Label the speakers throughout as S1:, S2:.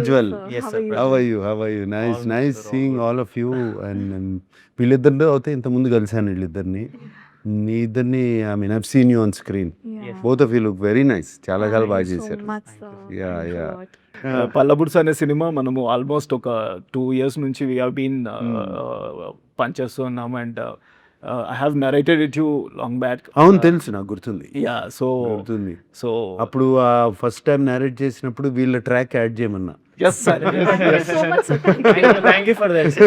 S1: Ujjwal.
S2: Yes,
S3: How
S2: sir.
S3: are you?
S1: How are you? How are you? Nice,
S2: All
S1: nice
S2: good, sir, all
S1: seeing
S2: good.
S1: all of you. And వీళ్ళిద్దరిలో అయితే ఇంతకుముందు కలిశాను వీళ్ళిద్దరిని. మీ ఇద్దరిని I mean I've seen you on screen.
S3: Yeah.
S1: Both of you look very nice. చాలా
S3: Thank
S1: చాలా బాగా
S3: you so
S1: చేశారు.
S3: much, sir.
S1: Yeah,
S3: Thanks a
S1: yeah.
S3: lot.
S2: పల్లబుడ్స్ అనే సినిమా మనము ఆల్మోస్ట్ ఒక 2 years నుంచి వీ హ్యావ్ బీన్ పనిచేస్తున్నాం and I have narrated it you long back.
S1: అవును తెలుసు నాకు గుర్తుంది.
S2: యా సో
S1: గుర్తుంది.
S2: సో
S1: అప్పుడు ఫస్ట్ టైం నేరేట్ చేసినప్పుడు వీళ్ళ ట్రాక్ యాడ్ చేయమన్నా.
S2: Yes sir
S3: So much, sir. Thank you.
S2: For that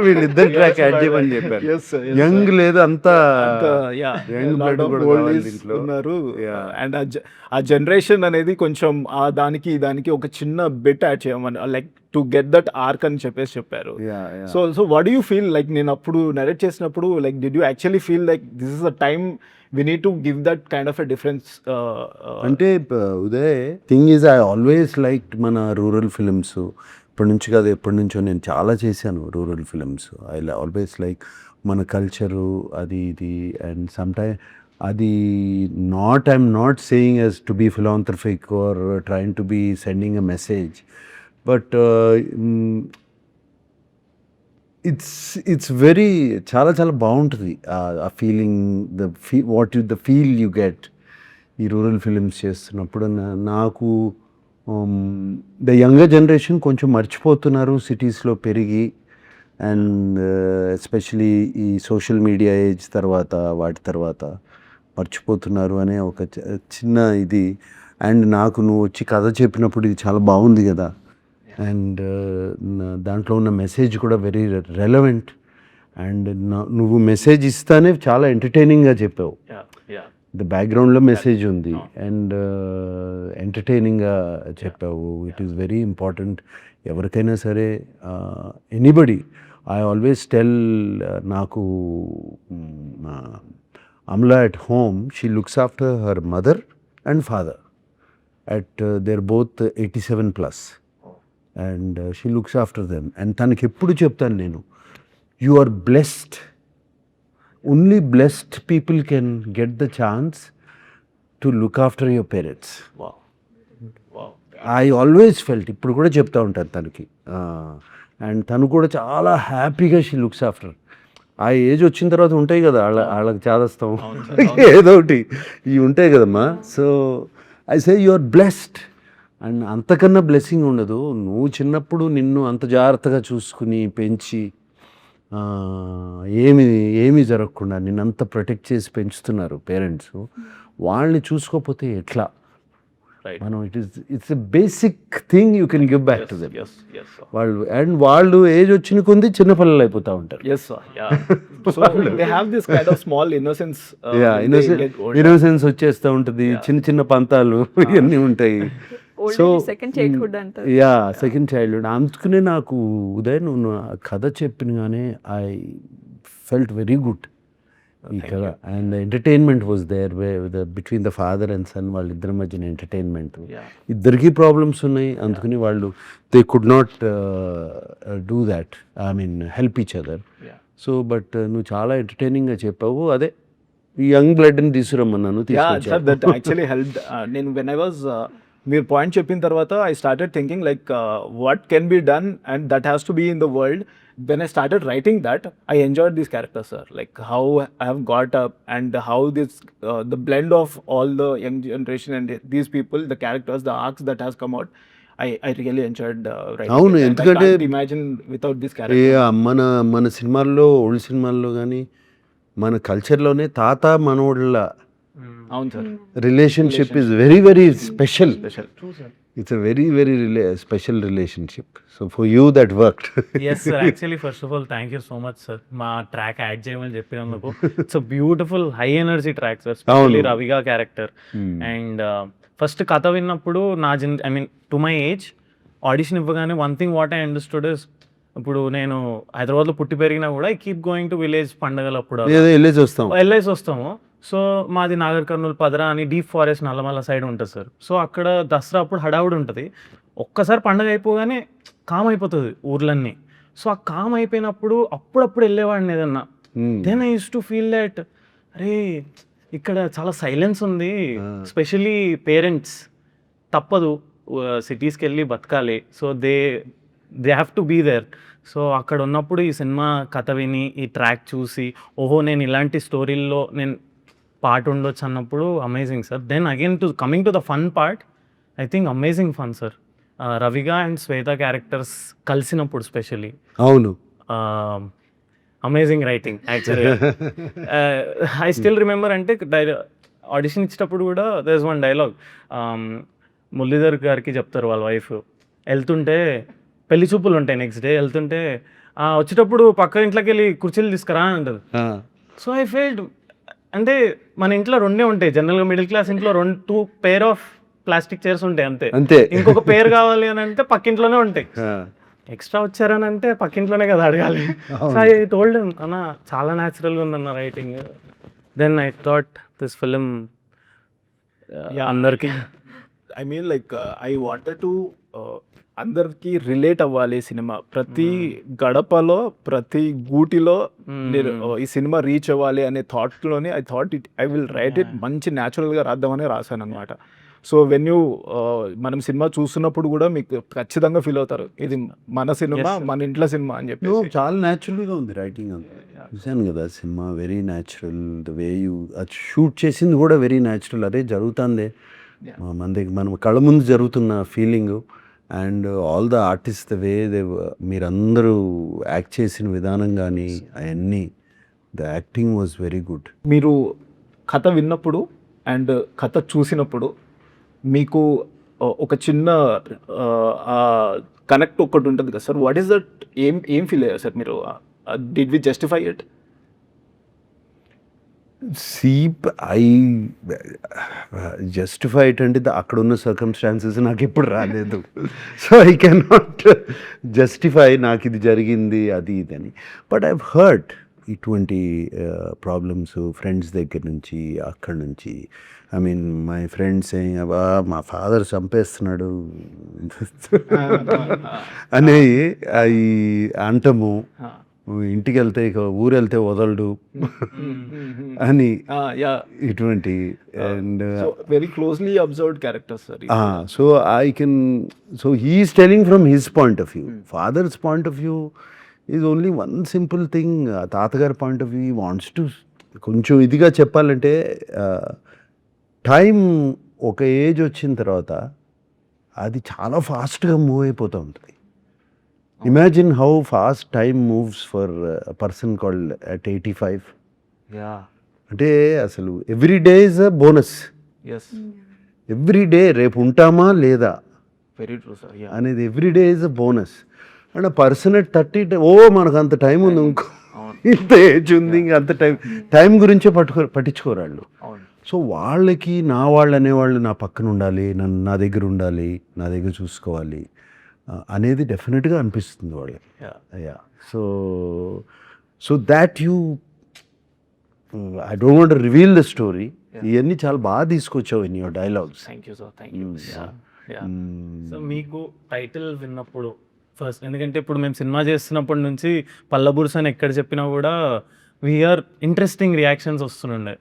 S1: వీళ్ళిద్దరు ట్రాక్ యాడ్ చేయమని చెప్పారు. యంగ్ లేదు అంతా young blood కూడా కావాలి దీంట్లో.
S2: ఉన్నారు
S1: Yeah.
S2: అండ్ ఆ జనరేషన్ అనేది కొంచెం ఆ దానికి ఒక చిన్న బిట్ యాడ్ చేయమని like to get that arc అని చెప్పారు.
S1: Yeah, yeah.
S2: So what you feel like నేను అప్పుడు నరేట్ చేసినప్పుడు like did you actually feel like this is a time we need to give that kind of a difference
S1: అంటే Uday thing is I always like మన rural films ఇప్పటి నుంచి కాదు ఎప్పటి నుంచో నేను చాలా చేశాను rural films. I always like మన కల్చరు అది ఇది అండ్ సమ్టైమ్ అది I'm not saying as to be philanthropic or trying to be sending a message but it's very చాలా చాలా బాగుంటుంది ఆ feeling the feel you get ఈ రూరల్ ఫిలిమ్స్ చేస్తున్నప్పుడు. నాకు ద యంగర్ జనరేషన్ కొంచెం మర్చిపోతున్నారు సిటీస్లో పెరిగి అండ్ ఎస్పెషలీ ఈ సోషల్ మీడియా ఏజ్ తర్వాత వాటి తర్వాత మర్చిపోతున్నారు అనే ఒక చిన్న ఇది. అండ్ నాకు నువ్వు వచ్చి కథ చెప్పినప్పుడు ఇది చాలా బాగుంది కదా అండ్ దాంట్లో ఉన్న మెసేజ్ కూడా వెరీ రెలవెంట్ అండ్ నువ్వు మెసేజ్ ఇస్తానే చాలా ఎంటర్టైనింగ్గా చెప్పావు. ద బ్యాక్గ్రౌండ్లో మెసేజ్ ఉంది అండ్ ఎంటర్టైనింగ్గా చెప్పావు. ఇట్ ఈస్ వెరీ ఇంపార్టెంట్ ఎవరికైనా సరే ఎనీబడి. ఐ ఆల్వేస్ టెల్ నాకు Amala at home she looks after her mother and father at there both 87+. And she looks after them and తనకి ఎప్పుడు చెప్తాను నేను you are blessed. Only blessed people can get the chance to look after your parents. I always felt ఇప్పుడు కూడా చెప్తా ఉంటాను తనకి. And తను కూడా చాలా హ్యాపీగా షీ లుక్స్ ఆఫ్టర్. ఆ ఏజ్ వచ్చిన తర్వాత ఉంటాయి కదా వాళ్ళకి చాదస్తాం ఏదో ఒకటి ఇవి ఉంటాయి కదమ్మా. So I say you are blessed and అంతకన్నా బ్లెస్సింగ్ ఉండదు. నువ్వు చిన్నప్పుడు నిన్ను అంత జాగ్రత్తగా చూసుకుని పెంచి ఏమీ జరగకుండా నిన్నంత ప్రొటెక్ట్ చేసి పెంచుతున్నారు పేరెంట్స్. వాళ్ళని చూసుకోకపోతే ఎట్లా మనం it's a basic thing you can give back to them. వాళ్ళు ఏజ్ వచ్చిన కొంది చిన్నపిల్లలు అయిపోతూ ఉంటారు. ఇన్నోసెన్స్ వచ్చేస్తూ ఉంటుంది. చిన్న చిన్న పంతాలు ఇవన్నీ ఉంటాయి.
S3: సెకండ్ చైల్డ్హుడ్ అంటారు.
S1: Second childhood. అందుకనే నాకు ఉదయ్ నువ్వు కథ చెప్పినగానే ఐ ఫెల్ట్ వెరీ గుడ్ ఈ కథ. And entertainment was there between the father and son వాళ్ళిద్దరి మధ్యన ఎంటర్టైన్మెంట్. ఇద్దరికీ ప్రాబ్లమ్స్ ఉన్నాయి అందుకని వాళ్ళు they could not do that I mean help each other. So but నువ్వు చాలా ఎంటర్టైనింగ్గా చెప్పావు. అదే ఈ యంగ్ బ్లడ్ని తీసుకురమ్మన్నాను.
S2: నేను వెన్ ఐ వాజ్ మీరు పాయింట్ చెప్పిన తర్వాత I started thinking like what can be done and that has to be in the world. When I started writing that, I enjoyed these characters, sir. Like how I have got up and how this, the blend of all the young generation and these people, the characters, the arcs that has come out, I really enjoyed writing.
S1: అవును,
S2: it.
S1: ఎందుకంటే
S2: I can't imagine without this character.
S1: మన సినిమాల్లో old సినిమాల్లో కానీ మన కల్చర్లోనే తాత మనోళ్ళ
S2: అవును sir
S1: relationship is very very special. It's a very, very special relationship. So for you that worked.
S4: Yes sir, actually first of all thank you so much sir. మా track add చేయమని చెప్పినందుకు. It's a beautiful high energy track sir, specially రవిగా character. And first కథ విన్నప్పుడు I mean to my age audition ఇవ్వగానే one thing what I understood is, ఇప్పుడు నేను హైదరాబాద్లో పుట్టి పెరిగినా కూడా I keep going to village పండగలప్పుడు వెళ్ళేసి వస్తాము. సో మాది నాగర్ కర్నూలు పదరా అని డీప్ ఫారెస్ట్ నల్లమల్ల సైడ్ ఉంటుంది సార్. సో అక్కడ దసరా అప్పుడు హడావుడి ఉంటుంది. ఒక్కసారి పండగ అయిపోగానే కామ్ అయిపోతుంది ఊర్లన్నీ. సో ఆ కామ్ అయిపోయినప్పుడు అప్పుడప్పుడు వెళ్ళేవాడిని ఏదన్నా. Then I use to feel that అరే ఇక్కడ చాలా సైలెన్స్ ఉంది, స్పెషలీ పేరెంట్స్ తప్పదు సిటీస్కి వెళ్ళి బతకాలి. So they have to be there. So అక్కడ ఉన్నప్పుడు ఈ సినిమా కథ విని, ఈ ట్రాక్ చూసి, ఓహో నేను ఇలాంటి స్టోరీల్లో నేను పార్ట్ ఉండొచ్చు అన్నప్పుడు amazing sir. Then again coming to the fun part, I think amazing fun sir. రవిగా అండ్ శ్వేత క్యారెక్టర్స్ కలిసినప్పుడు స్పెషల్లీ
S1: అవును,
S4: అమేజింగ్ రైటింగ్ యాక్చువల్గా. ఐ స్టిల్ రిమెంబర్ అంటే ఆడిషన్ ఇచ్చేటప్పుడు కూడా there is one dialogue, Muralidhar గారికి చెప్తారు వాళ్ళ వైఫ్, వెళ్తుంటే పెళ్లి చూపులు ఉంటాయి నెక్స్ట్ డే, వెళ్తుంటే వచ్చేటప్పుడు పక్క ఇంట్లోకి వెళ్ళి కుర్చీలు తీసుకురా అని అంటారు. సో ఐ ఫెల్ట్, అంటే మన ఇంట్లో రెండే ఉంటాయి జనరల్గా, మిడిల్ క్లాస్ ఇంట్లో 2 పేర్ ఆఫ్ ప్లాస్టిక్ చైర్స్ ఉంటాయి అంతే.
S1: అంతే.
S4: ఇంకొక పేరు కావాలి అని అంటే పక్కింట్లోనే ఉంటాయి. ఎక్స్ట్రా వచ్చారని అంటే పక్కింట్లోనే కదా అడగాలి. సో ఐ టోల్డ్ అన్న చాలా న్యాచురల్గా ఉందన్న writing. Then I thought this film అందరికి,
S2: I mean like I wanted to అందరికి రిలేట్ అవ్వాలి సినిమా. ప్రతి గడపలో, ప్రతి గూటిలో నేను ఈ సినిమా రీచ్ అవ్వాలి అనే థాట్లోనే ఐ విల్ రైట్ ఇట్, మంచి న్యాచురల్గా రాద్దామని రాశాను అనమాట. సో వెన్ యూ మనం సినిమా చూస్తున్నప్పుడు కూడా మీకు ఖచ్చితంగా ఫీల్ అవుతారు ఇది మన సినిమా, మన ఇంట్లో సినిమా అని చెప్పి.
S1: చాలా న్యాచురల్గా ఉంది రైటింగ్ అంతా. చూశాను కదా cinema, very natural. The way you అది షూట్ చేసింది కూడా వెరీ న్యాచురల్. అదే జరుగుతుందే మన దగ్గర, మనం కళ్ళ ముందు జరుగుతున్న feeling. And all the artist the way మీరందరూ యాక్ట్ చేసిన విధానం కానీ అవన్నీ, the acting was very good.
S2: మీరు కథ విన్నప్పుడు అండ్ కథ చూసినప్పుడు మీకు ఒక చిన్న కనెక్ట్ ఒకటి ఉంటుంది కదా సార్, వాట్ ఈస్ దట్? ఏం ఫీల్ అయ్యారు సార్ మీరు? Did we justify it?
S1: I justified అంటే అక్కడ ఉన్న సర్కమ్స్టాన్సెస్ నాకు ఎప్పుడు రాలేదు. So I can not justify నాకు ఇది జరిగింది అది ఇది అని. బట్ ఐవ్ హర్డ్ ఇటువంటి ప్రాబ్లమ్స్ ఫ్రెండ్స్ దగ్గర నుంచి, అక్కడి నుంచి. ఐ మీన్ మై ఫ్రెండ్స్ అబ్బా మా ఫాదర్ చంపేస్తున్నాడు అనేవి అవి అంటము. ఇంటికి వెళ్తే ఇక ఊరు వెళ్తే వదలడు అని ఇటువంటి. And
S2: very closely observed characters sir.
S1: So I can, so he's telling from his point of view. Father's point of view is only one simple thing. తాతగారి point of view wants to, కొంచెం ఇదిగా చెప్పాలంటే time ఒక age వచ్చిన తర్వాత అది చాలా ఫాస్ట్గా మూవ్ అయిపోతూ ఉంటుంది. Imagine how fast time moves for person called at 85. అంటే అసలు every day is a bonus. Every day రేపు ఉంటామా లేదా
S2: వెరీ ట్రూ సార్
S1: అనేది every day is a bonus. And person at 30, మనకు అంత టైం ఉంది, ఇంకో ఇంత ఏజ్ ఉంది, ఇంకా అంత టైం గురించే పట్టించుకోరు వాళ్ళు. సో వాళ్ళకి నా వాళ్ళు అనేవాళ్ళు నా పక్కన ఉండాలి, నా దగ్గర ఉండాలి, నా దగ్గర చూసుకోవాలి అనేది డెఫినెట్గా అనిపిస్తుంది వాళ్ళకి. Yeah so that you, I don't want to reveal the story. ఇవన్నీ చాలా బాగా తీసుకొచ్చావు in your dialogues.
S4: Thank you sir, thank you. So మీకు టైటిల్ విన్నప్పుడు ఫస్ట్, ఎందుకంటే ఇప్పుడు మేము సినిమా చేస్తున్నప్పటి నుంచి పల్లబుర్స్ అని ఎక్కడ చెప్పినా కూడా వీఆర్ ఇంట్రెస్టింగ్ రియాక్షన్స్ వస్తుండే.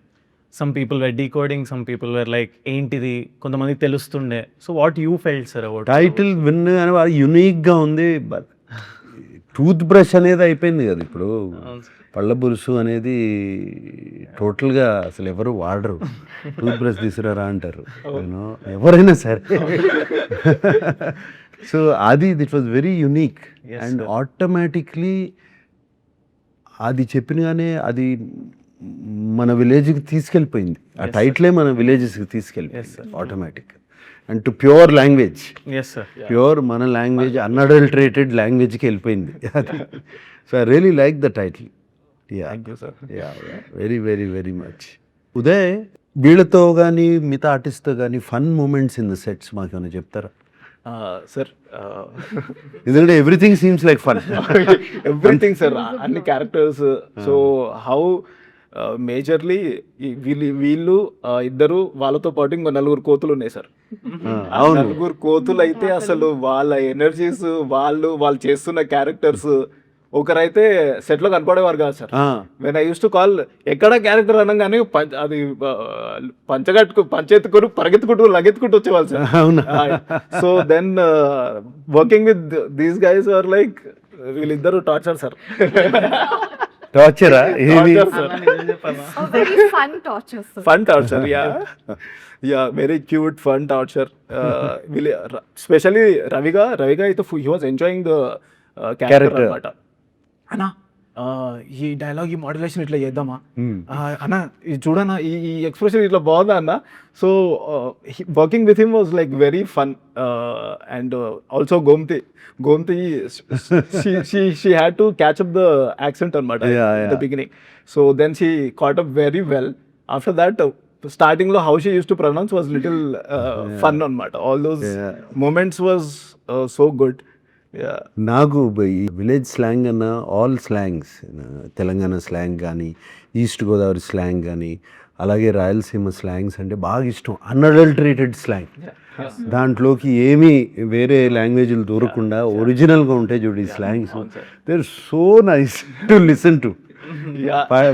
S4: Some people were decoding, some people were like ఏంటిది, కొంతమందికి తెలుస్తుండే. So what you felt sir about
S1: title విన్ అని యూనిక్గా ఉంది. బట్ టూత్ బ్రష్ అనేది అయిపోయింది కదా ఇప్పుడు. పళ్ళ బురుసు అనేది టోటల్గా అసలు ఎవరు వాడరు. టూత్ బ్రష్ తీసుకురారా అంటారు యూనో ఎవరైనా సరే. సో అది it was very unique. And automatically అది చెప్పినగానే అది మన విలేజ్కి తీసుకెళ్ళిపోయింది. ఆ టైటిలే మన విలేజెస్కి తీసుకెళ్ళిపోయింది automatic. And to pure language, pure మన లాంగ్వేజ్, అన్అడల్టరేటెడ్ లాంగ్వేజ్కి వెళ్ళిపోయింది అది. So I really like the title.
S2: Thank you sir.
S1: Very very very much. Uday, వీళ్ళతో కానీ మిగతా ఆర్టిస్ట్తో కానీ fun moments in the sets మాకేమైనా చెప్తారా
S2: సార్?
S1: ఎందుకంటే everything seems like fun.
S2: Everything sir, అన్ని క్యారెక్టర్స్. సో హౌ మేజర్లీ వీళ్ళు ఇద్దరు, వాళ్ళతో పాటు ఇంకో 4 కోతులు ఉన్నాయి సార్. 4 కోతులు అయితే అసలు వాళ్ళ ఎనర్జీస్, వాళ్ళు చేస్తున్న క్యారెక్టర్స్ ఒకరైతే సెట్ లో కనపడేవారు కాదు sir. When I use to call ఎక్కడ క్యారెక్టర్ అనగానే అది పంచెత్తుకుని పరిగెత్తుకుంటూ లగెత్తుకుంటూ వచ్చేవాళ్ళు సార్.
S1: అవునా?
S2: So then working with these guys are like వీళ్ళిద్దరు టార్చర్ సార్.
S1: టార్చరా? ఏది?
S3: A very fun torture, sir.
S2: Fun torture, yeah very cute fun torture. Specially రవిగా అయితే he was enjoying the character అనమాట. అన్నా ఈ డైలాగ్ ఈ మాడ్యులేషన్ ఇట్లా చేద్దామా అన్న, ఇది చూడన్నా ఈ ఎక్స్ప్రెషన్ ఇట్లా బాగుందా అన్న. So working with him was like very fun. And also Gomti she had to catch up the accent అనమాట in the beginning. So then she caught up very well. After that starting lo how she used to pronounce was little fun అనమాట. All those moments was so good. Yeah.
S1: నాకు ఈ village slang అన్న all slangs, Telangana slang కానీ, east Godavari slang కానీ, అలాగే Rayalaseema slangs అంటే బాగా ఇష్టం. అన్అడల్టరేటెడ్ స్లాంగ్, దాంట్లోకి ఏమీ వేరే లాంగ్వేజ్లు దూరకుండా ఒరిజినల్గా ఉంటాయి చూడు ఈ slangs. They are so nice to listen to.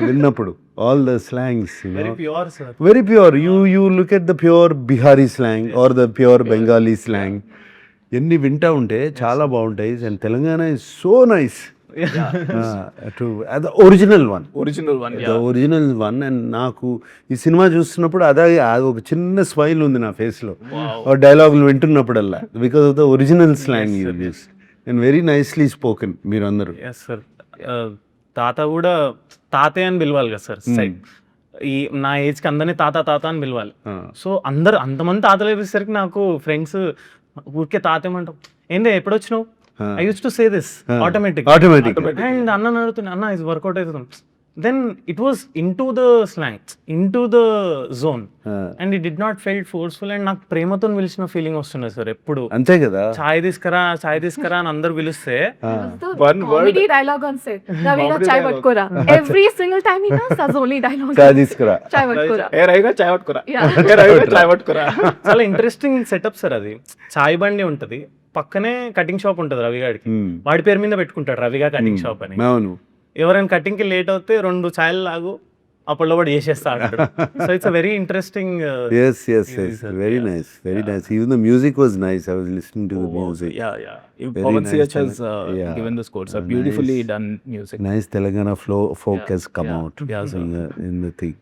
S1: విన్నప్పుడు all the slangs very pure. You look at the pure Bihari slang or the pure Bengali slang, ఎన్ని వింటా ఉంటే చాలా బాగుంటాయి. And Telangana is so nice to original one. And నాకు ఈ cinema చూస్తున్నప్పుడు అది ఒక చిన్న స్మైల్ ఉంది నా ఫేస్లో డైలాగులు వింటున్నప్పుడల్లా, because of the original slang use and very nicely spoken మీరు అందరూ.
S4: ఎస్ సార్, తాత కూడా తాతే అని పిలవాలి కదా సార్. ఈ నా ఏజ్కి అందరినీ తాత అని పిలవాలి. సో అందరు అంతమంది తాతలు వేసేసరికి నాకు ఫ్రెండ్స్ ఊరికే తాతేమంటాం, ఏందే ఎప్పుడు వచ్చినావు, I use to say this automatic. And అన్న అడుగుతున్నా, అన్న ఇది వర్కౌట్ అవుతుంది. Then it was in to the slang, in to the zone, and it did not felt forceful. And నాకు ప్రేమతో పిలిచిన ఫీలింగ్ వస్తుండే సార్ ఎప్పుడు.
S1: అంతే కదా,
S4: చాయ్ తీసుకురా అని అందరు పిలిస్తే
S3: Comedy dialogue on set. Ravina chai patkora. Every single time he does, that's only dialogue.
S1: చాయ్ తీసుకురా,
S3: Chai patkora.
S2: ఏ రవిగా చాయ్ పట్టుకురా,
S3: Yeah.
S2: చాయ్ పట్టుకురా.
S4: చాలా ఇంట్రెస్టింగ్ సెటప్ సార్ అది. చాయ్ బండి ఉంటది, పక్కనే కటింగ్ షాప్ ఉంటది రవిగాడికి, వాడి పేరు మీద పెట్టుకుంటాడు రవిగా కటింగ్ షాప్ అని.
S1: అవును.
S4: ఎవరైనా కటింగ్ కి లేట్ అవుతే 2 ఛాయలు లాగు అప్పుడు వాడు చేసేస్తా అంటాడు. So it's a very interesting.
S1: Yes, very nice. Even the music was nice. I was listening to the music.
S2: Yeah.
S1: Very
S2: Pawan
S1: nice
S2: CH has given the scores. Beautifully done music.
S1: Nice Telangana folk has come out
S2: Yeah,
S1: in the thing.